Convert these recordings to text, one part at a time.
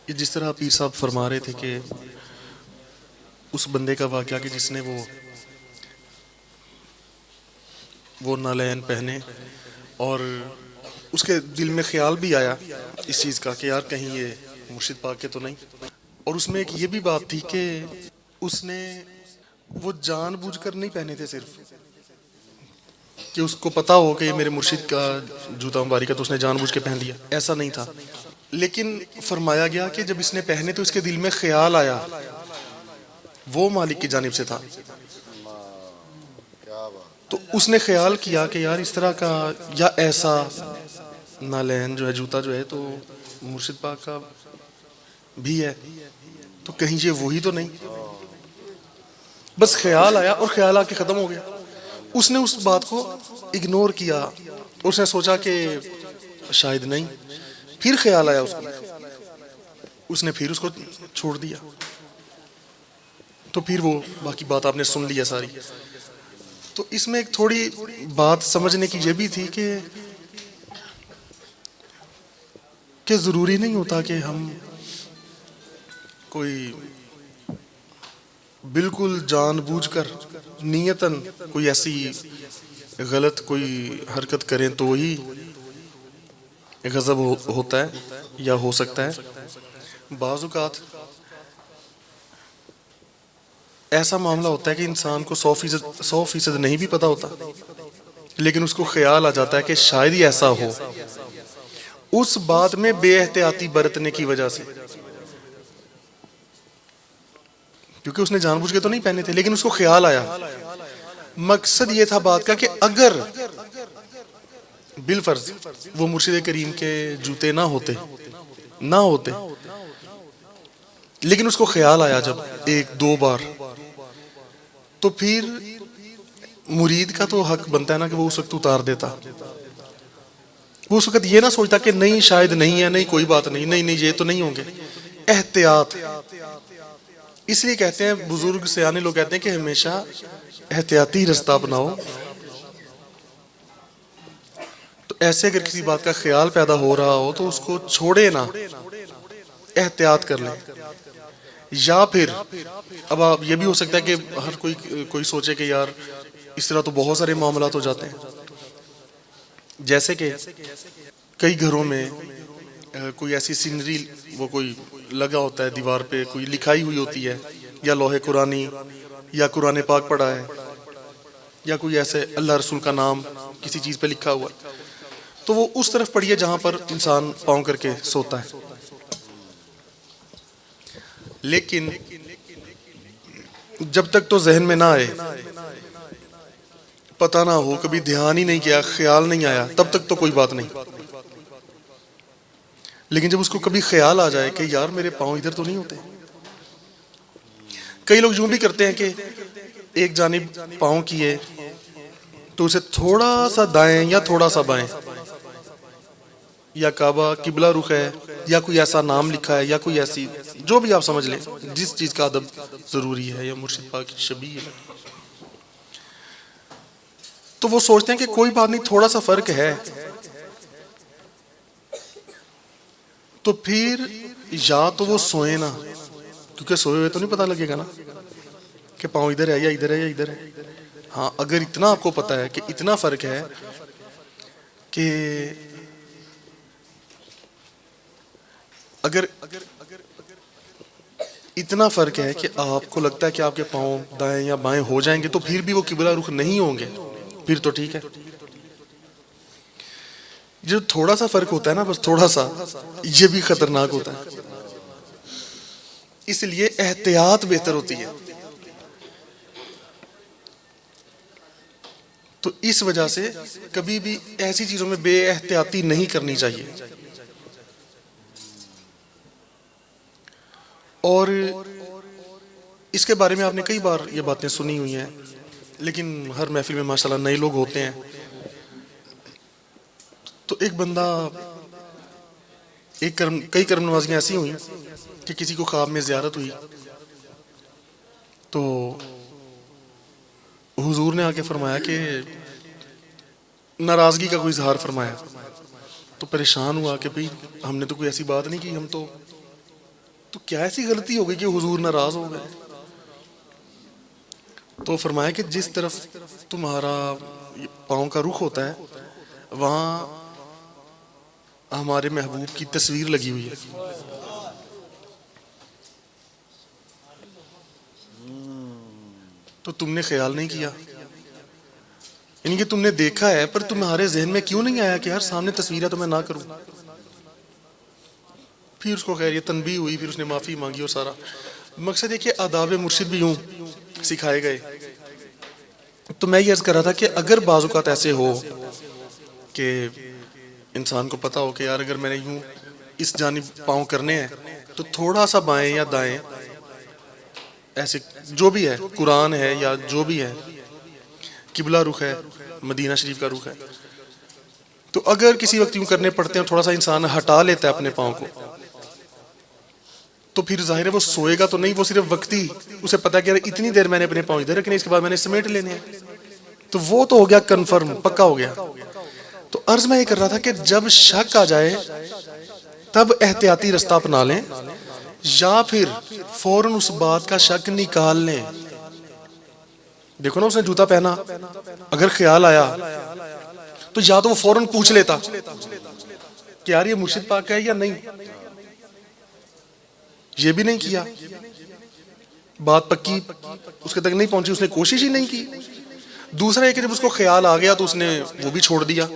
یہ جس طرح پیر صاحب فرما رہے تھے کہ اس بندے کا واقعہ کہ جس نے وہ نالین پہنے اور اس کے دل میں خیال بھی آیا اس چیز کا کہ یار کہیں یہ مرشد پاک کے تو نہیں. اور اس میں ایک یہ بھی بات تھی کہ اس نے وہ جان بوجھ کر نہیں پہنے تھے صرف کہ اس کو پتا ہو کہ یہ میرے مرشد کا جوتا مبارک ہے تو اس نے جان بوجھ کے پہن لیا, ایسا نہیں تھا. لیکن فرمایا گیا کہ جب اس نے پہنے تو اس کے دل میں خیال آیا, وہ مالک کی جانب سے تھا, تو اس نے خیال کیا کہ یار اس طرح کا یا ایسا نالین جو ہے جوتا جو ہے تو مرشد پاک کا بھی ہے, تو کہیں یہ وہی تو نہیں. بس خیال آیا اور خیال آ کے ختم ہو گیا. اس نے اس بات کو اگنور کیا, اس نے سوچا کہ شاید نہیں. پھر خیال آیا اس نے پھر اس کو چھوڑ دیا. تو پھر وہ باقی بات آپ نے سن لی ہے ساری. تو اس میں ایک تھوڑی بات سمجھنے کی یہ بھی تھی کہ ضروری نہیں ہوتا کہ ہم کوئی بالکل جان بوجھ کر نیتاً کوئی ایسی غلط کوئی حرکت کریں تو ہی غضب ہوتا ہے یا ہو سکتا ہے. بعض اوقات ایسا معاملہ ہوتا ہے کہ انسان کو 100% نہیں بھی پتا ہوتا, لیکن اس کو خیال آ جاتا ہے کہ شاید ہی ایسا ہو, اس بات میں بے احتیاطی برتنے کی وجہ سے, کیونکہ اس نے جان بوجھ کے تو نہیں پہنے تھے لیکن اس کو خیال آیا. مقصد یہ تھا بات کا کہ اگر بالفرض وہ مرشد کریم کے جوتے نہ ہوتے لیکن اس کو خیال آیا جب 1-2 بار, تو پھر مرید کا تو حق بنتا ہے نا کہ وہ اس وقت اتار دیتا. وہ اس وقت یہ نہ سوچتا کہ نہیں شاید نہیں ہے, نہیں کوئی بات نہیں, نہیں یہ تو نہیں ہوں گے. احتیاط, اس لیے کہتے ہیں بزرگ سیانے لوگ کہتے ہیں کہ ہمیشہ احتیاطی رستہ اپناؤ. تو ایسے اگر کسی بات کا خیال پیدا ہو رہا ہو تو اس کو چھوڑے نہ, احتیاط کر لیں. یا پھر اب آپ یہ بھی ہو سکتا ہے کہ ہر کوئی سوچے کہ یار اس طرح تو بہت سارے معاملات ہو جاتے ہیں, جیسے کہ کئی گھروں میں کوئی ایسی سینری وہ کوئی لگا ہوتا ہے دیوار پہ, کوئی لکھائی ہوئی ہوتی ہے یا لوح قرآنی یا قرآن پاک پڑھا ہے یا کوئی ایسے اللہ رسول کا نام کسی چیز پہ لکھا ہوا ہے, تو وہ اس طرف پڑھیے جہاں پر انسان پاؤں کر کے سوتا ہے. لیکن جب تک تو ذہن میں نہ آئے, پتہ نہ ہو, کبھی دھیان ہی نہیں کیا, خیال نہیں آیا, تب تک تو کوئی بات نہیں. لیکن جب اس کو کبھی خیال آ جائے کہ یار میرے پاؤں ادھر تو نہیں ہوتے. کئی لوگ یوں بھی کرتے ہیں کہ ایک جانب پاؤں کیے تو اسے تھوڑا سا دائیں یا تھوڑا سا بائیں, یا کعبہ قبلہ رخ ہے یا کوئی ایسا نام لکھا ہے یا کوئی ایسی جو بھی آپ سمجھ لیں جس چیز کا ادب ضروری ہے یا مرشد پاک کی شبیہ ہے, تو وہ سوچتے ہیں کہ کوئی بات نہیں, تھوڑا سا فرق ہے. تو پھر یا تو وہ سوئیں نہ, کیونکہ سوئے ہوئے تو نہیں پتہ لگے گا نا کہ پاؤں ادھر ہے یا ادھر ہے یا ادھر ہے. ہاں اگر اتنا آپ کو پتہ ہے کہ اتنا فرق ہے کہ اگر اتنا فرق ہے کہ آپ کو لگتا ہے کہ آپ کے پاؤں دائیں یا بائیں ہو جائیں گے تو پھر بھی وہ قبلہ رخ نہیں ہوں گے, پھر تو ٹھیک ہے. جو تھوڑا سا فرق ہوتا ہے نا, بس تھوڑا سا, یہ بھی خطرناک ہوتا ہے. اس لیے احتیاط بہتر ہوتی ہے. تو اس وجہ سے کبھی بھی ایسی چیزوں میں بے احتیاطی نہیں کرنی چاہیے. اور اس کے بارے میں آپ نے کئی بار یہ باتیں سنی ہوئی ہیں, لیکن ہر محفل میں ماشاءاللہ نئے لوگ ہوتے ہیں. تو ایک بندہ کئی کرم نوازیاں ایسی ہوئیں کہ کسی کو خواب میں زیارت ہوئی تو حضور نے آ کے فرمایا کہ ناراضگی کا کوئی اظہار فرمایا. تو پریشان ہوا کہ بھئی ہم نے تو کوئی ایسی بات نہیں کی, ہم تو تو کیا ایسی غلطی ہو گئی کہ حضور ناراض ہو گئے؟ تو فرمایا کہ جس طرف تمہارا پاؤں کا رخ ہوتا ہے وہاں ہمارے محبوب کی تصویر لگی ہوئی ہے. تو تم نے خیال نہیں کیا، یعنی کہ تم نے دیکھا ہے پر تمہارے ذہن میں کیوں نہیں آیا کہ یار سامنے تصویر ہے تو میں نہ کروں؟ پھر اس کو خیر یہ تنبیہ ہوئی، پھر اس نے معافی مانگی اور سارا. مقصد ہے کہ آداب مرشد بھی یوں سکھائے گئے. تو میں یہ عرض کر رہا تھا کہ اگر بعض اوقات ایسے ہو کہ انسان کو پتا ہو کہ یار اگر میں نے یوں اس جانب پاؤں کرنے ہیں تو تھوڑا سا بائیں یا دائیں، ایسے جو بھی ہے، قرآن ہے یا جو بھی ہے، قبلہ رخ ہے، مدینہ شریف کا رخ ہے، تو اگر کسی وقت یوں کرنے پڑتے ہیں تھوڑا سا انسان ہٹا لیتا ہے اپنے پاؤں کو، تو پھر ظاہر ہے وہ سوئے گا تو نہیں، وہ صرف وقتی، اسے پتا کہ اتنی دیر میں نے اپنے پاؤں ادھر رکھنے، اس کے بعد میں نے سمیٹ لینے ہیں، تو وہ تو ہو گیا کنفرم، پکا ہو گیا. تو عرض میں یہ کر رہا تھا کہ جب شک آ جائے تب احتیاطی رستہ اپنا لیں، یا پھر فوراً اس بات کا شک نکال لیں. دیکھو نا اس نے جوتا پہنا، اگر خیال آیا تو یا تو وہ فوراً پوچھ لیتا کہ یار یہ مرشد پاک کا ہے یا نہیں، یہ بھی نہیں کیا، بات پکی اس کے تک نہیں پہنچی، اس نے کوشش ہی نہیں کی. دوسرا ہے کہ جب اس کو خیال آ گیا تو اس نے وہ بھی چھوڑ دیا.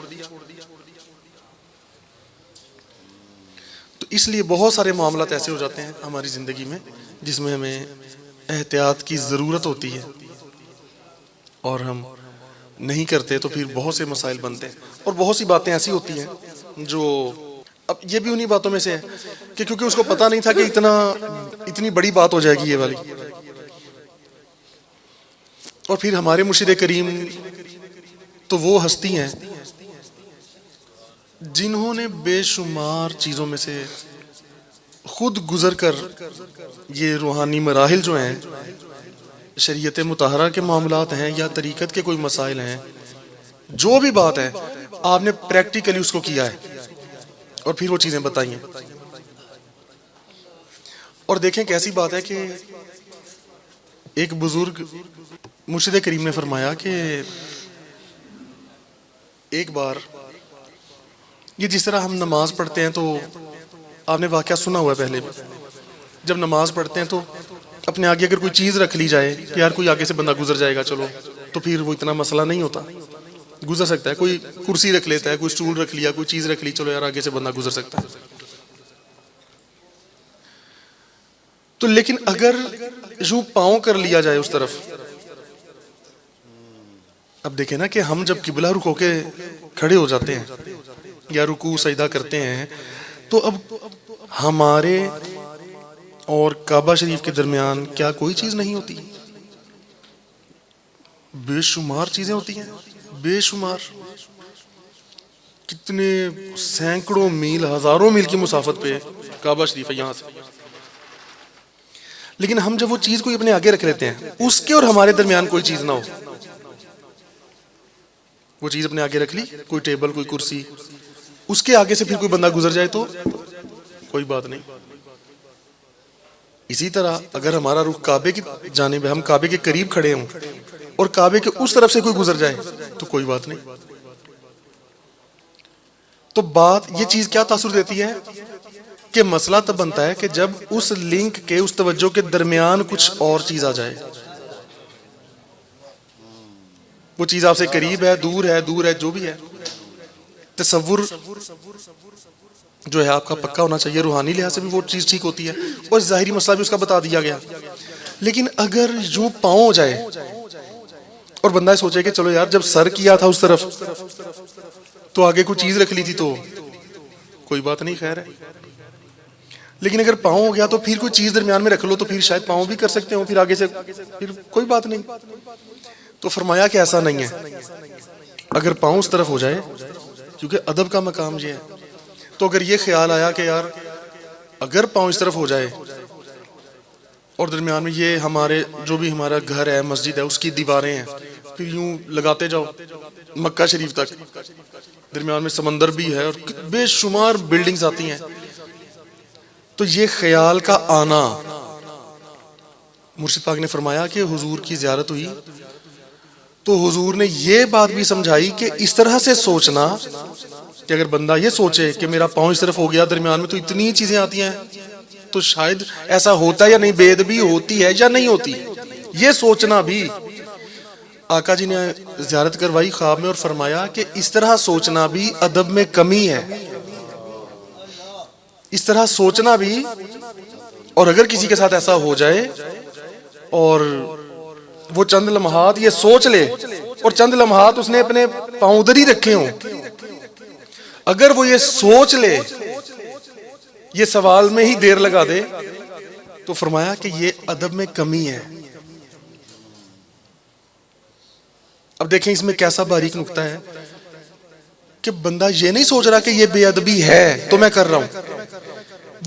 تو اس لیے بہت سارے معاملات ایسے ہو جاتے ہیں ہماری زندگی میں جس میں ہمیں احتیاط کی ضرورت ہوتی ہے اور ہم نہیں کرتے، تو پھر بہت سے مسائل بنتے ہیں. اور بہت سی باتیں ایسی ہوتی ہیں جو اب یہ بھی انہی باتوں میں سے ہے کہ کیونکہ اس کو پتا نہیں تھا کہ اتنی بڑی بات ہو جائے گی یہ والی. اور پھر ہمارے مرشد کریم تو وہ ہستی ہیں جنہوں نے بے شمار چیزوں میں سے خود گزر کر یہ روحانی مراحل جو ہیں، شریعت مطہرہ کے معاملات ہیں یا طریقت کے کوئی مسائل ہیں، جو بھی بات ہے آپ نے پریکٹیکلی اس کو کیا ہے اور پھر وہ چیزیں بتائی ہیں. اور دیکھیں کیسی بات ہے کہ ایک بزرگ مرشد کریم نے فرمایا کہ ایک بار یہ جس طرح ہم نماز پڑھتے ہیں، تو آپ نے واقعہ سنا ہوا ہے پہلے بھی، جب نماز پڑھتے ہیں تو اپنے آگے اگر کوئی چیز رکھ لی جائے کہ یار کوئی آگے سے بندہ گزر جائے گا چلو، تو پھر وہ اتنا مسئلہ نہیں ہوتا، گزر سکتا ہے. کوئی کرسی رکھ لیتا ہے، کوئی سٹول رکھ لیا، کوئی چیز رکھ لی، چلو یار آگے سے بندہ گزر سکتا ہے. تو لیکن اگر یوں پاؤں کر لیا جائے اس طرف، اب دیکھیں نا کہ ہم جب قبلہ رخ ہو کے کھڑے ہو جاتے ہیں یا رکوع سجدہ کرتے ہیں، تو اب ہمارے اور کعبہ شریف کے درمیان کیا کوئی چیز نہیں ہوتی؟ بے شمار چیزیں ہوتی ہیں، بے شمار، کتنے سینکڑوں میل، ہزاروں میل کی مسافت پہ کعبہ شریف ہے یہاں سے. لیکن ہم جب وہ چیز کوئی اپنے آگے رکھ لیتے ہیں، اس کے اور ہمارے درمیان کوئی چیز نہ ہو، وہ چیز اپنے آگے رکھ لی، کوئی ٹیبل، کوئی کرسی، اس کے آگے سے پھر کوئی بندہ گزر جائے تو کوئی بات نہیں. اسی طرح اگر ہمارا رخ کعبے کی جانب ہے، ہم کعبے کے قریب کھڑے ہوں اور کعبے کے اس طرف سے کوئی گزر جائے تو کوئی بات نہیں. تو بات یہ چیز کیا تاثر دیتی ہے کہ مسئلہ تب بنتا ہے کہ جب اس لنک کے، اس توجہ کے درمیان کچھ اور چیز آ جائے. وہ چیز آپ سے قریب ہے، دور ہے، جو بھی ہے، تصور جو ہے آپ کا پکا ہونا چاہیے. روحانی لحاظ سے بھی وہ چیز ٹھیک ہوتی ہے اور ظاہری مسئلہ بھی اس کا بتا دیا گیا. لیکن اگر یوں پاؤں ہو جائے اور بندہ سوچے کہ چلو یار جب سر کیا تھا اس طرف تو آگے کوئی چیز رکھ لی تھی تو کوئی بات نہیں، خیر ہے. لیکن اگر پاؤں ہو گیا تو پھر کوئی چیز درمیان میں رکھ لو تو پھر شاید پاؤں بھی کر سکتے ہو، پھر آگے سے پھر کوئی بات نہیں. تو فرمایا کہ ایسا نہیں ہے. اگر پاؤں اس طرف ہو جائے، کیونکہ ادب کا مقام یہ ہے، تو اگر یہ خیال آیا کہ یار اگر پاؤں اس طرف ہو جائے اور درمیان میں یہ ہمارے جو بھی ہمارا گھر ہے، مسجد ہے، اس کی دیواریں ہیں، پھر یوں لگاتے جاؤ مکہ شریف تک، درمیان میں سمندر بھی ہے اور بے شمار بلڈنگز آتی ہیں، تو یہ خیال کا آنا، مرشد پاک نے فرمایا کہ حضور کی زیارت ہوئی تو حضور نے یہ بات بھی سمجھائی کہ اس طرح سے سوچنا کہ اگر بندہ یہ سوچے کہ میرا پاؤں اس طرف ہو گیا، درمیان میں تو اتنی چیزیں آتی ہیں، تو شاید ایسا ہوتا ہے یا نہیں، بے ادبی ہوتی ہے یا نہیں ہوتی، یہ سوچنا بھی آقا جی نے زیارت کروائی خواب میں اور فرمایا کہ اس طرح سوچنا بھی ادب میں کمی ہے، اس طرح سوچنا بھی. اور اگر کسی کے ساتھ ایسا ہو جائے اور وہ چند لمحات یہ سوچ لے اور چند لمحات اس نے اپنے پاؤں ادھر ہی رکھے ہوں، اگر وہ یہ سوچ لے، یہ سوال میں ہی دیر لگا دے، تو فرمایا کہ یہ ادب میں کمی ہے. اب دیکھیں اس میں کیسا باریک نکتہ ہے کہ بندہ یہ نہیں سوچ رہا کہ یہ بے ادبی ہے تو میں کر رہا ہوں،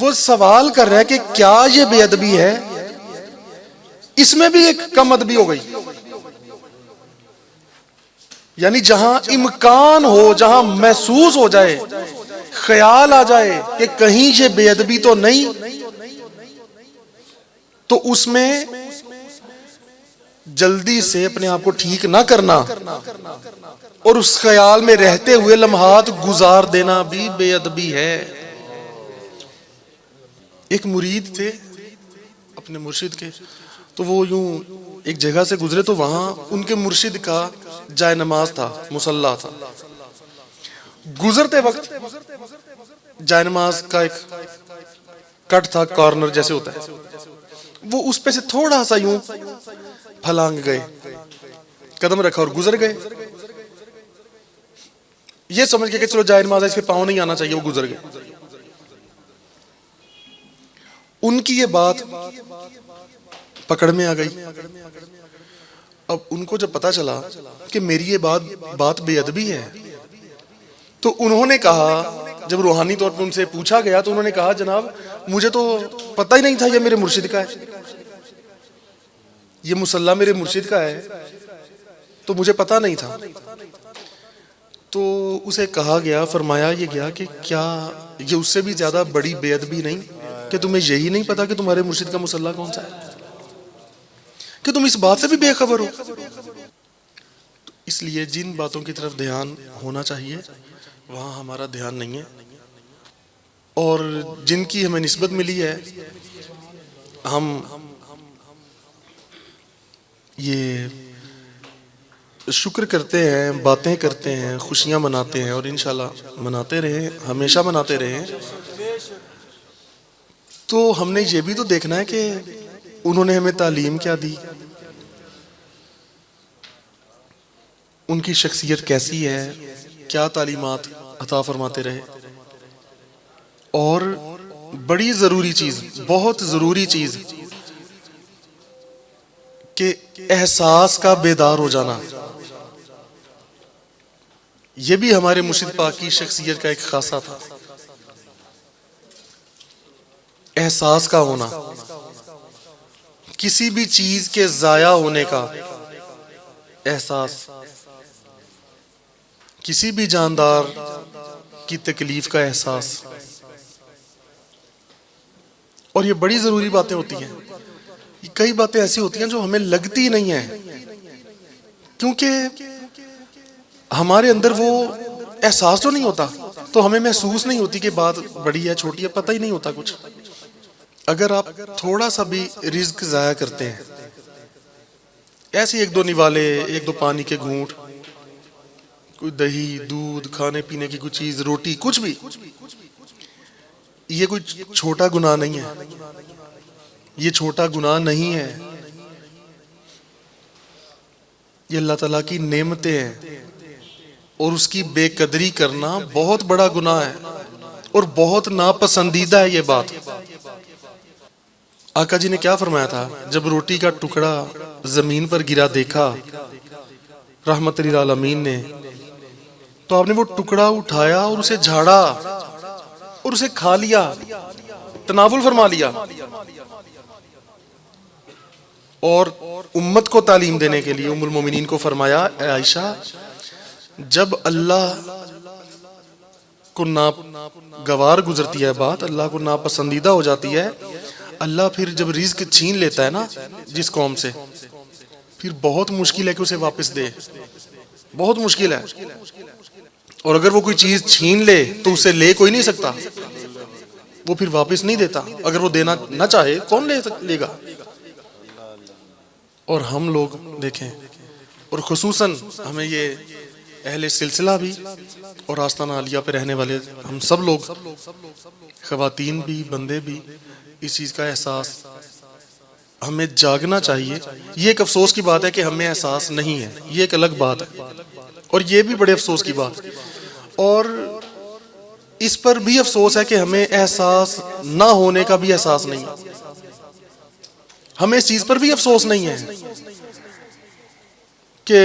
وہ سوال کر رہا ہے کہ کیا یہ بے ادبی ہے. اس میں بھی ایک کم ادبی ہو گئی، یعنی جہاں امکان ہو، جہاں محسوس ہو جائے، خیال آ جائے کہ کہیں یہ بے ادبی تو نہیں، تو اس میں جلدی سے اپنے آپ کو ٹھیک نہ کرنا اور اس خیال میں رہتے ہوئے لمحات گزار دینا بھی بے ادبی ہے. ایک مرید تھے اپنے مرشد کے، تو وہ یوں ایک جگہ سے گزرے تو وہاں ان کے مرشد کا جائے نماز تھا، مصلی تھا. گزرتے وقت جائے نماز کا ایک کٹ تھا، کارنر جیسے ہوتا ہے، وہ اس پہ سے تھوڑا سا یوں پھلانگ گئے، قدم رکھا اور گزر گئے، یہ سمجھ کے کہ چلو جائے نماز ہے، اس پہ پاؤں نہیں آنا چاہیے، وہ گزر گئے. ان کی یہ بات پکڑ میں آ گئی. اب ان کو جب پتا چلا کہ میری یہ بات بے ادبی ہے، تو انہوں نے کہا، جب روحانی طور پر ان سے پوچھا گیا تو انہوں نے کہا جناب مجھے تو پتہ ہی نہیں تھا یہ میرے مرشد کا ہے، یہ مصلی میرے مرشد کا ہے، تو مجھے پتہ نہیں تھا. تو اسے کہا گیا، فرمایا یہ گیا کہ کیا یہ اس سے بھی زیادہ بڑی بے ادبی نہیں کہ تمہیں یہی نہیں پتا کہ تمہارے مرشد کا مصلی کون سا ہے، کہ تم اس بات سے بھی بے خبر ہو. تو اس لیے جن باتوں کی طرف دھیان ہونا چاہیے وہاں ہمارا دھیان نہیں ہے، اور جن کی ہمیں نسبت ملی ہے ہم یہ شکر کرتے ہیں، باتیں کرتے ہیں، خوشیاں مناتے ہیں، اور انشاءاللہ مناتے رہیں، ہمیشہ مناتے رہیں. تو ہم نے یہ بھی تو دیکھنا ہے کہ انہوں نے ہمیں تعلیم کیا دی، ان کی شخصیت کیسی ہے، کیا تعلیمات عطا فرماتے رہے. اور بڑی ضروری چیز، بہت ضروری چیز کہ احساس کا بیدار ہو جانا، یہ بھی ہمارے مرشد پاک کی شخصیت کا ایک خاصہ تھا. احساس کا ہونا، کسی بھی چیز کے ضائع ہونے کا احساس، کسی بھی جاندار کی تکلیف کا احساس. اور یہ بڑی ضروری باتیں ہوتی ہیں. کئی باتیں ایسی ہوتی ہیں جو ہمیں لگتی نہیں ہیں، کیونکہ ہمارے اندر وہ احساس جو نہیں ہوتا تو ہمیں محسوس نہیں ہوتی کہ بات بڑی ہے چھوٹی ہے، پتہ ہی نہیں ہوتا کچھ. اگر آپ تھوڑا سا بھی رزق ضائع کرتے ہیں، ایسے ایک دو نوالے، ایک دو پانی کے گھونٹ، کوئی دہی دودھ، کھانے پینے کی کوئی چیز، روٹی، کچھ بھی، یہ کوئی چھوٹا گناہ نہیں ہے، یہ چھوٹا گناہ نہیں ہے، یہ اللہ تعالیٰ کی نعمتیں ہیں، اور اس کی بے قدری کرنا بہت بڑا گناہ ہے اور بہت ناپسندیدہ ہے. یہ بات آقا جی نے کیا فرمایا تھا؟ جب روٹی کا ٹکڑا زمین پر گرا دیکھا رحمت للعالمین نے، تو آپ نے وہ ٹکڑا اٹھایا اور اسے جھاڑا اور اسے کھا لیا، تناول فرما لیا. اور امت کو تعلیم دینے کے لیے ام المومنین کو فرمایا، اے عائشہ، جب اللہ کو ناگوار گزرتی ہے بات، اللہ کو ناپسندیدہ ہو جاتی ہے، اللہ پھر جب رزق چھین لیتا ہے نا جس قوم سے، پھر بہت مشکل ہے کہ اسے واپس دے، بہت مشکل ہے. اور اگر وہ کوئی چیز چھین لے تو اسے لے کوئی نہیں سکتا، وہ پھر واپس نہیں دیتا. اگر وہ دینا نہ چاہے کون لے گا؟ اور ہم لوگ دیکھیں، اور خصوصاً ہمیں یہ اہل سلسلہ بھی اور آستانہ عالیہ پہ رہنے والے ہم سب لوگ، خواتین بھی بندے بھی، اس چیز کا احساس ہمیں جاگنا چاہیے. یہ ایک افسوس کی بات ہے کہ ہمیں احساس نہیں ہے، یہ ایک الگ بات ہے، اور یہ بھی بڑے افسوس کی بات. اور اس پر بھی افسوس ہے کہ ہمیں احساس نہ ہونے کا بھی احساس نہیں ہے. ہمیں اس چیز پر بھی افسوس نہیں ہے کہ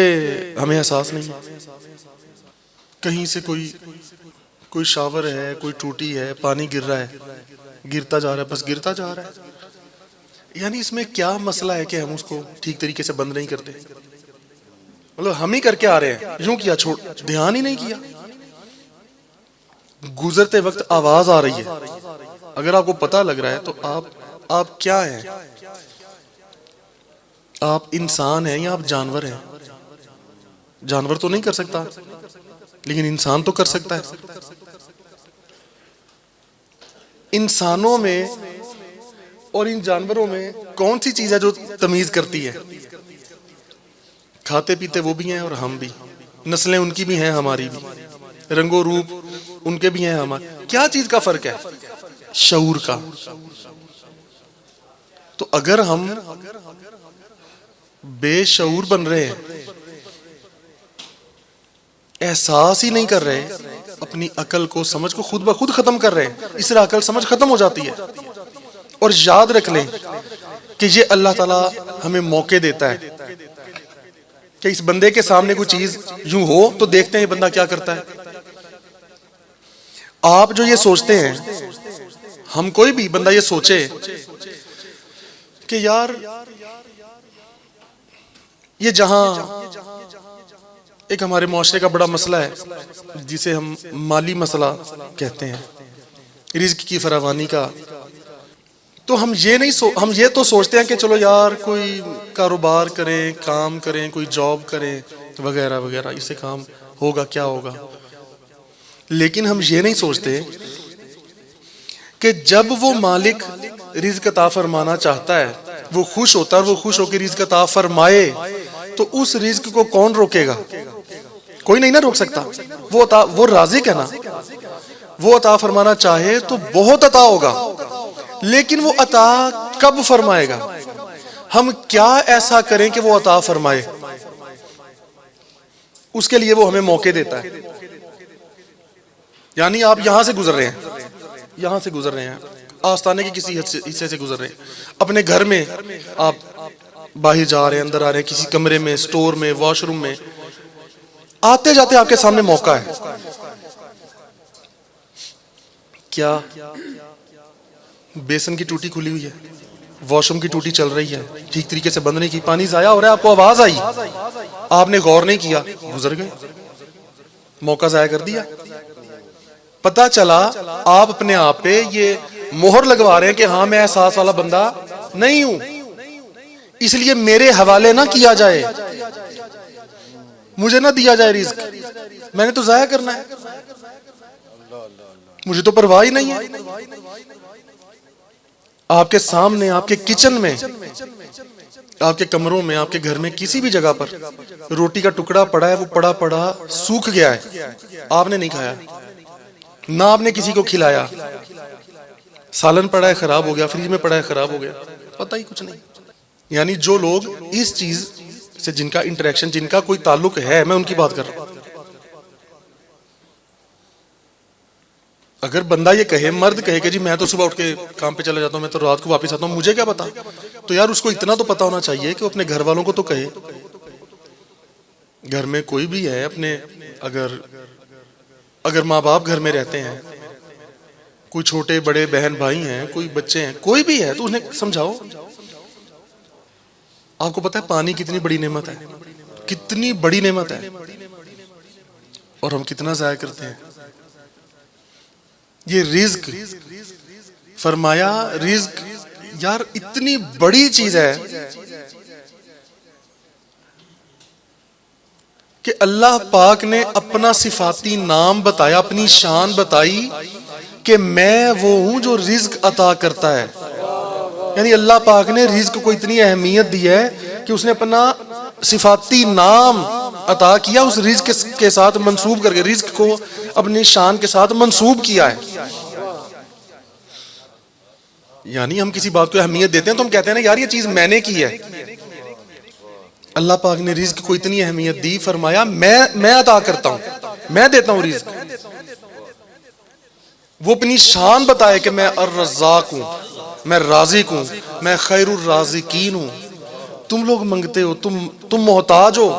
ہمیں احساس نہیں ہے. کہیں سے کوئی شاور ہے، کوئی ٹوٹی ہے، پانی گر رہا ہے، گرتا جا رہا ہے، بس گرتا جا رہا ہے. یعنی اس میں کیا مسئلہ ہے کہ ہم اس کو ٹھیک طریقے سے بند نہیں کرتے؟ مطلب ہم ہی کر کے آ رہے ہیں، یوں کیا، چھوڑ، دھیان ہی نہیں کیا. گزرتے وقت آواز آ رہی ہے، اگر آپ کو پتہ لگ رہا ہے تو آپ کیا ہیں؟ آپ انسان ہیں یا آپ جانور ہیں؟ جانور تو نہیں کر سکتا، لیکن انسان تو کر سکتا ہے. انسانوں میں اور ان جانوروں میں کون سی چیز ہے جو تمیز کرتی ہے؟ کھاتے پیتے وہ بھی ہیں اور ہم بھی، نسلیں ان کی بھی ہیں ہماری بھی، رنگ و روپ ان کے بھی ہیں ہمارے. کیا چیز کا فرق ہے؟ شعور کا. تو اگر ہم بے شعور بن رہے ہیں، احساس ہی نہیں کر رہے، اپنی عقل کو، سمجھ کو خود بخود ختم کر رہے ہیں، اس طرح عقل سمجھ ختم ہو جاتی ہے. اور یاد رکھ لیں کہ یہ اللہ تعالیٰ ہمیں موقع دیتا ہے کہ اس بندے کے سامنے کوئی چیز یوں ہو تو دیکھتے ہیں یہ بندہ کیا کرتا ہے. آپ جو یہ سوچتے ہیں، ہم کوئی بھی بندہ یہ سوچے کہ یار یہ جہاں ایک ہمارے معاشرے کا بڑا مسئلہ ہے جسے ہم مالی مسئلہ کہتے ہیں، رزق کی فراوانی کا، تو ہم یہ تو سوچتے ہیں کہ چلو یار کوئی کاروبار کریں، کام کریں، کوئی جاب کریں وغیرہ وغیرہ، اس سے کام ہوگا، کیا ہوگا. لیکن ہم یہ نہیں سوچتے کہ جب وہ مالک رزق عطا فرمانا چاہتا ہے، وہ خوش ہوتا ہے اور وہ خوش ہو کے رزق عطا فرمائے، تو اس رزق کو کون روکے گا؟ کوئی نہیں نہ روک سکتا. وہ رازق ہے نا، وہ عطا فرمانا چاہے تو بہت عطا ہوگا، لیکن وہ عطا کب فرمائے گا؟ ہم کیا ایسا کریں کہ وہ عطا فرمائے؟ اس کے لیے وہ ہمیں موقع دیتا ہے. یعنی آپ یہاں سے گزر رہے ہیں، آستانے کے کسی حصے سے گزر رہے ہیں، اپنے گھر میں آپ باہر جا رہے ہیں، اندر آ رہے ہیں، کسی کمرے میں، سٹور میں، واش روم میں، آتے جاتے آپ کے سامنے موقع ہے. کیا بیسن کی ٹوٹی کھلی ہوئی ہے، واش روم کی ٹوٹی چل رہی ہے، ٹھیک طریقے سے بند نہیں کی، پانی ضائع ہو رہا ہے، آپ کو آواز آئی، آپ نے غور نہیں کیا، گزر گئے، موقع ضائع کر دیا. پتا چلا آپ اپنے آپ پہ یہ مہر لگوا رہے ہیں کہ ہاں میں احساس والا بندہ نہیں ہوں، اس لیے میرے حوالے نہ کیا جائے، مجھے نہ دیا جائے رزق، میں نے تو ضائع کرنا ہے، مجھے تو پرواہ ہی نہیں ہے. آپ کے سامنے، آپ کے کچن میں، آپ کے کمروں میں، آپ کے گھر میں، کسی بھی جگہ پر روٹی کا ٹکڑا پڑا ہے، وہ پڑا سوکھ گیا ہے، آپ نے نہیں کھایا، نہ آپ نے کسی کو کھلایا، سالن پڑا ہے خراب ہو گیا، فریج میں پڑا ہے خراب ہو گیا، پتہ ہی کچھ نہیں. یعنی جو لوگ اس چیز سے جن کا انٹریکشن، جن کا کوئی تعلق ہے، میں ان کی بات کر رہا ہوں. اگر بندہ یہ کہے، مرد کہے کہ جی میں تو صبح اٹھ کے کام پہ چلا جاتا ہوں، میں تو رات کو واپس آتا ہوں، مجھے کیا پتا، تو یار اس کو اتنا تو پتا ہونا چاہیے کہ وہ اپنے گھر والوں کو تو کہے. گھر میں کوئی بھی ہے، اپنے اگر ماں باپ گھر میں رہتے ہیں، کوئی چھوٹے بڑے بہن بھائی ہیں، کوئی بچے ہیں، کوئی بھی ہے، تو انہیں سمجھاؤ. آپ کو پتا ہے پانی کتنی بڑی نعمت ہے، کتنی بڑی نعمت ہے، اور ہم کتنا ضائع کرتے ہیں. یہ رزق فرمایا، رزق یار اتنی بڑی چیز ہے کہ اللہ پاک نے اپنا صفاتی نام بتایا، اپنی شان بتائی کہ میں وہ ہوں جو رزق عطا کرتا ہے. یعنی اللہ پاک نے رزق کو اتنی اہمیت دی ہے کہ اس نے اپنا صفاتی نام عطا کیا، اس رزق کے ساتھ منسوب کر کے رزق کو اپنی شان کے ساتھ منسوب کیا ہے. یعنی ہم کسی بات کو اہمیت دیتے ہیں تو ہم کہتے ہیں نا یار یہ چیز میں نے کی ہے. اللہ پاک نے رزق کو اتنی اہمیت دی، فرمایا میں عطا کرتا ہوں، میں دیتا ہوں رزق. وہ اپنی شان بتائے کہ میں الرزاق ہوں، میں رازق ہوں، میں خیر الرازقین ہوں. تم لوگ منگتے ہو، تم محتاج ہو،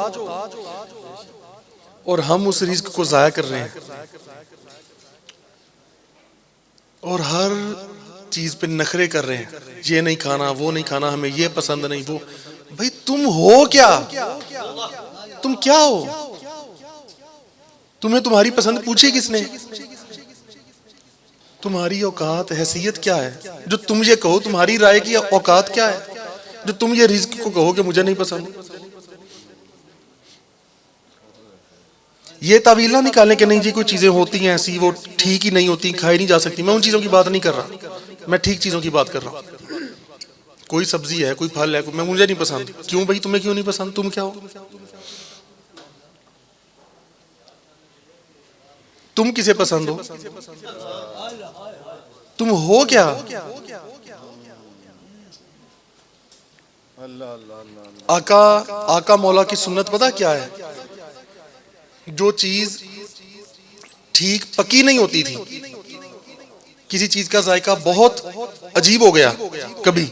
اور ہم اس رزق کو ضائع کر رہے ہیں اور ہر چیز پہ نخرے کر رہے ہیں. یہ نہیں کھانا، وہ نہیں کھانا، ہمیں یہ پسند نہیں، وہ. بھائی تم ہو کیا؟ تم کیا ہو؟ تمہیں تمہاری پسند پوچھی کس نے؟ تمہاری اوقات حیثیت کیا ہے جو تم یہ کہو؟ تمہاری رائے کی اوقات کیا ہے جو تم یہ رزق کو کہو کہ مجھے نہیں پسند؟ یہ تعویل نہ نکالیں کہ نہیں جی کوئی چیزیں ہوتی ہیں ایسی وہ ٹھیک ہی نہیں ہوتی، کھائی نہیں جا سکتی. میں ان چیزوں کی بات نہیں کر رہا، میں ٹھیک چیزوں کی بات کر رہا ہوں. کوئی سبزی ہے، کوئی پھل ہے، مجھے نہیں پسند. کیوں بھائی تمہیں کیوں نہیں پسند؟ تم کیا ہو؟ تم کسے پسند ہو؟ تم ہو کیا؟ آقا مولا کی سنت پتہ کیا ہے؟ جو چیز ٹھیک پکی نہیں ہوتی تھی، کسی چیز کا ذائقہ بہت عجیب ہو گیا کبھی،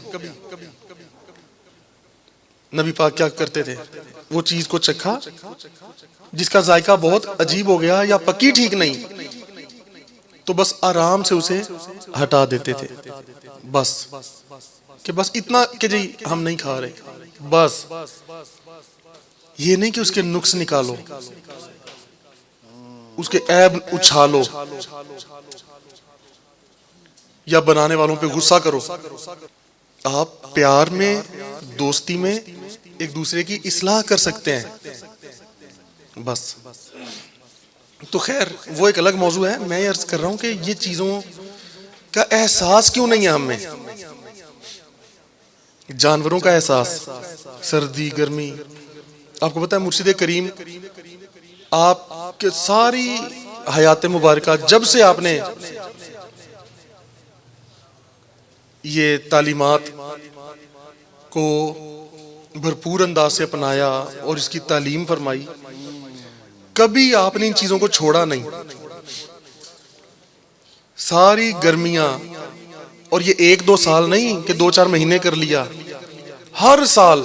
نبی پاک کیا کرتے تھے؟ وہ چیز کو چکھا جس کا ذائقہ بہت عجیب ہو گیا یا پکی ٹھیک نہیں، تو بس آرام سے اسے ہٹا دیتے تھے. بس کہ بس اتنا کہ جی ہم نہیں کھا رہے. بس یہ نہیں کہ اس کے نقص نکالو، اس کے عیب اچھالو یا بنانے والوں پہ غصہ کرو. آپ پیار میں، دوستی میں ایک دوسرے کی اصلاح کر سکتے ہیں. بس تو خیر وہ ایک الگ موضوع ہے. میں یہ عرض کر رہا ہوں کہ یہ چیزوں کا احساس کیوں نہیں ہے ہم میں؟ جانوروں کا احساس، سردی گرمی. آپ کو پتہ ہے مرشد کریم آپ کے ساری حیات مبارکہ جب سے آپ نے یہ تعلیمات کو بھرپور انداز سے اپنایا اور اس کی تعلیم فرمائی، کبھی آپ نے ان چیزوں کو چھوڑا نہیں. ساری گرمیاں، اور یہ 1-2 سال نہیں کہ 2-4 مہینے کر لیا، ہر سال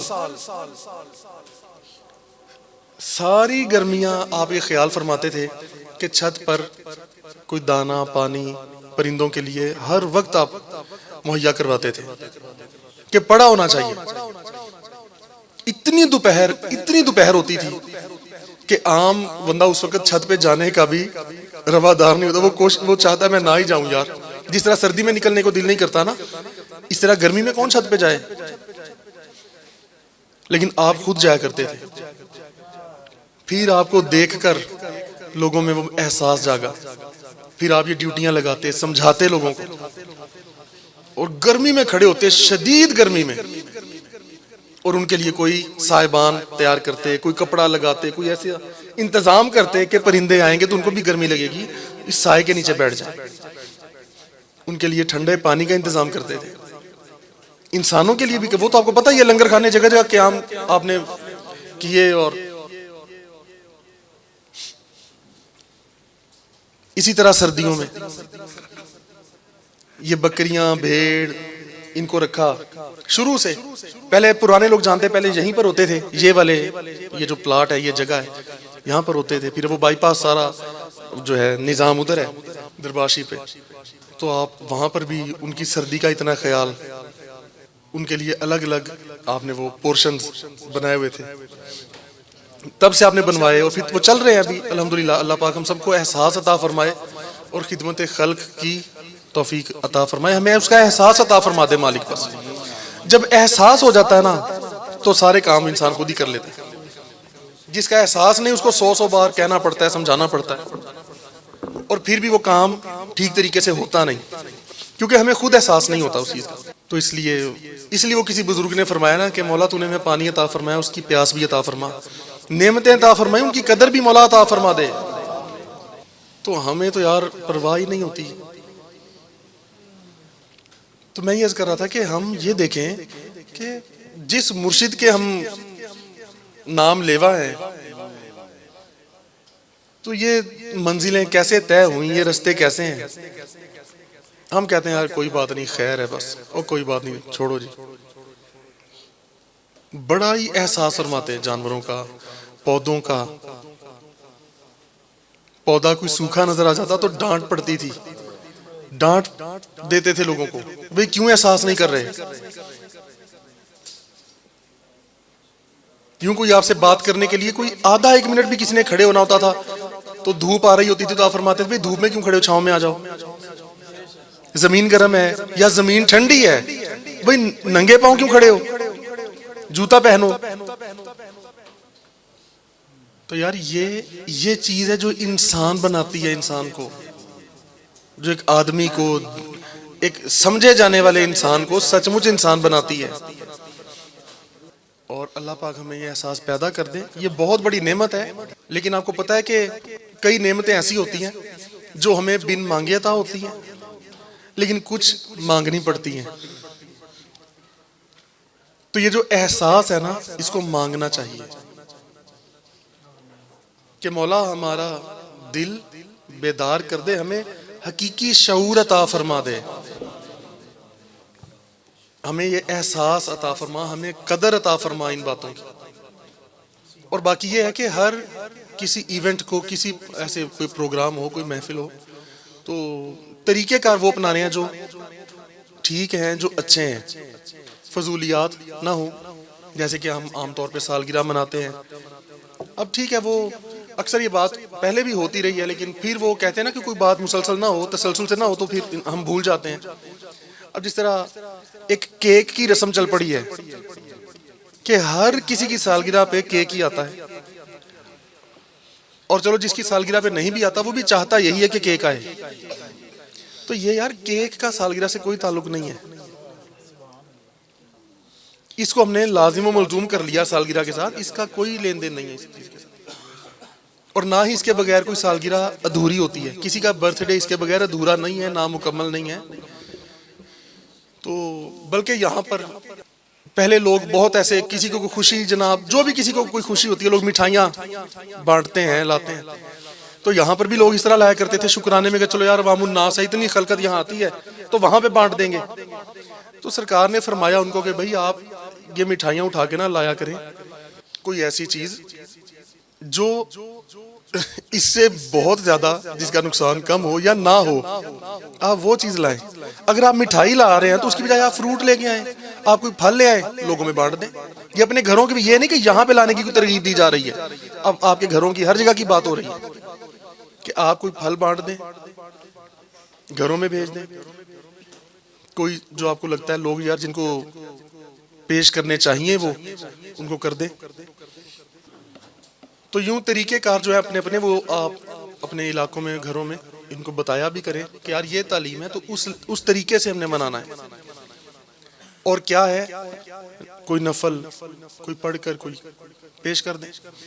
ساری گرمیاں آپ یہ خیال فرماتے تھے کہ چھت پر کوئی دانہ پانی پرندوں کے لیے ہر وقت آپ مہیا کرواتے تھے کہ پڑا ہونا چاہیے. اتنی دوپہر ہوتی تھی کہ عام بندہ اس وقت چھت پہ جانے کا بھی روادار نہیں ہوتا. وہ چاہتا ہے میں نہ ہی جاؤں یار. جس طرح سردی میں نکلنے کو دل نہیں کرتا نا، اس طرح گرمی میں کون چھت پہ جائے. لیکن آپ خود جایا کرتے تھے. پھر آپ کو دیکھ کر لوگوں میں وہ احساس جاگا. پھر آپ یہ ڈیوٹیاں لگاتے، سمجھاتے لوگوں کو، اور گرمی میں کھڑے ہوتے، شدید گرمی میں، اور ان کے لیے کوئی سائبان تیار کرتے، کوئی کپڑا لگاتے، کوئی ایسے انتظام کرتے کہ پرندے آئیں گے تو ان کو بھی گرمی لگے گی، اس سائے کے نیچے بیٹھ جائیں. ان کے لیے ٹھنڈے پانی کا انتظام کرتے تھے. انسانوں کے لیے بھی، کہ وہ تو آپ کو پتہ ہی ہے لنگر کھانے جگہ جگہ قیام آپ نے کیے. اور اسی طرح سردیوں میں یہ بکریاں بھیڑ ان کو رکھا شروع سے. پہلے پرانے لوگ جانتے، پہلے یہیں پر ہوتے تھے، یہ جو پلاٹ ہے، یہ جگہ ہے، یہاں پر ہوتے تھے. پھر وہ بائی پاس سارا جو ہے نظام ادھر ہے درباشی پہ، تو آپ وہاں پر بھی ان کی سردی کا اتنا خیال، ان کے لیے الگ الگ آپ نے وہ پورشنز بنائے ہوئے تھے. تب سے آپ نے بنوائے اور پھر وہ چل رہے ہیں ابھی الحمدللہ. اللہ پاک ہم سب کو احساس عطا فرمائے اور خدمت خلق کی توفیق عطا فرمائے. ہمیں اس کا احساس عطا فرما دے مالک. بس جب احساس ہو جاتا ہے نا تو سارے کام انسان خود ہی کر لیتا ہے. جس کا احساس نہیں اس کو 100 بار کہنا پڑتا ہے, سمجھانا پڑتا ہے, اور پھر بھی وہ کام ٹھیک طریقے سے ہوتا نہیں, کیونکہ ہمیں خود احساس نہیں ہوتا اس چیز کا. تو اس لیے وہ کسی بزرگ نے فرمایا نا کہ مولا تو نے ہمیں پانی عطا فرمایا, اس کی پیاس بھی عطا فرما, نعمتیں عطا فرمائی ان کی قدر بھی مولا عطا فرما دے. تو ہمیں تو یار پرواہ ہی نہیں ہوتی. تو میں یہ عرض کر رہا تھا کہ ہم یہ دیکھیں کہ جس مرشد کے ہم نام لیوا ہیں تو یہ منزلیں کیسے طے ہوئیں, یہ رستے کیسے ہیں. ہم کہتے ہیں یار کوئی بات نہیں, خیر ہے بس, اور کوئی بات نہیں, چھوڑو جی. بڑا ہی احساس فرماتے ہیں جانوروں کا, پودوں کا. پودا کوئی سوکھا نظر آ جاتا تو ڈانٹ پڑتی تھی, ڈانٹ دیتے تھے لوگوں کو, بھئی کیوں احساس نہیں کر رہے. یوں کوئی آپ سے بات کرنے کے لیے کوئی آدھا 1 منٹ بھی کسی نے کھڑے ہونا ہوتا تھا تو دھوپ آ رہی ہوتی تھی تو آپ فرماتے تھے بھئی دھوپ میں کیوں کھڑے ہو, چھاؤں میں آ جاؤ. زمین گرم ہے یا زمین ٹھنڈی ہے, بھئی ننگے پاؤں کیوں کھڑے ہو, جوتا پہنو. تو یار یہ چیز ہے جو انسان بناتی ہے انسان کو, جو ایک آدمی کو, ایک سمجھے جانے والے انسان کو سچ مچ انسان بناتی ہے. اور اللہ پاک ہمیں یہ احساس پیدا کر دے. یہ بہت بڑی نعمت ہے. لیکن آپ کو پتا ہے کہ کئی نعمتیں ایسی ہوتی ہیں جو ہمیں بن مانگے عطا ہوتی ہیں, لیکن کچھ مانگنی پڑتی ہیں. تو یہ جو احساس ہے نا اس کو مانگنا چاہیے کہ مولا ہمارا دل بیدار کر دے, ہمیں حقیقی شعور عطا فرما دے, ہمیں یہ احساس عطا فرما, ہمیں قدر عطا فرما ان باتوں کی. اور باقی یہ ہے کہ ہر کسی ایونٹ کو, کسی ایسے کوئی پروگرام ہو, کوئی محفل ہو, تو طریقہ کار وہ اپنانے ہیں جو ٹھیک ہیں, جو اچھے ہیں. فضولیات نہ ہو, جیسے کہ ہم عام طور پہ سالگرہ مناتے ہیں. اب ٹھیک ہے, وہ اکثر یہ بات پہلے بھی ہوتی رہی ہے, لیکن پھر وہ کہتے ہیں نا کہ کوئی بات مسلسل نہ ہو, تسلسل سے نہ ہو, تو پھر ہم بھول جاتے ہیں. اب جس طرح ایک کیک کی رسم چل پڑی ہے کہ ہر کسی کی سالگرہ پہ کیک ہی آتا ہے, اور چلو جس کی سالگرہ پہ نہیں بھی آتا وہ بھی چاہتا یہی ہے کہ کیک آئے. تو یہ یار کیک کا سالگرہ سے کوئی تعلق نہیں ہے. اس کو ہم نے لازم و ملزوم کر لیا سالگرہ کے ساتھ, اس کا کوئی لین دین نہیں ہے اس چیز کے ساتھ. اور نہ ہی اس کے بغیر کوئی سالگرہ ادھوری ہوتی ہے. کسی کا برتھ ڈے اس کے بغیر ادھورا نہیں ہے, نامکمل نہیں ہے. تو بلکہ یہاں پر پہلے لوگ بہت ایسے, کسی کو کوئی خوشی, جناب جو بھی کسی کو کوئی خوشی ہوتی ہے لوگ مٹھائیاں بانٹتے ہیں, لاتے ہیں. تو یہاں پر بھی لوگ اس طرح لایا کرتے تھے شکرانے میں کہ چلو یار عوام الناس ہے, اتنی خلقت یہاں آتی ہے تو وہاں پہ بانٹ دیں گے. تو سرکار نے فرمایا ان کو کہ بھئی آپ یہ مٹھائیاں اٹھا کے نہ لایا کریں, کوئی ایسی چیز جو اس سے بہت زیادہ, جس کا نقصان کم ہو یا نہ ہو, آپ وہ چیز لائیں. اگر آپ مٹھائی لا رہے ہیں تو اس کی بجائے آپ فروٹ لے کے آئیں, آپ کوئی پھل لے آئیں, لوگوں میں بانٹ دیں. یہ اپنے گھروں کے بھی, یہ نہیں کہ یہاں پہ لانے کی کوئی ترغیب دی جا رہی ہے, اب آپ کے گھروں کی ہر جگہ کی بات ہو رہی ہے کہ آپ کوئی پھل بانٹ دیں, گھروں میں بھیج دیں. کوئی جو آپ کو لگتا ہے لوگ یار جن کو پیش کرنے چاہیے وہ ان کو کر دیں. تو یوں طریقہ کار جو ہے اپنے اپنے وہ آپ اپنے علاقوں میں, گھروں میں ان کو بتایا بھی کریں کہ یار یہ تعلیم ہے, تو اس طریقے سے ہم نے منانا ہے. اور کیا ہے, کوئی نفل کوئی پڑھ کر کوئی پیش کر دیں.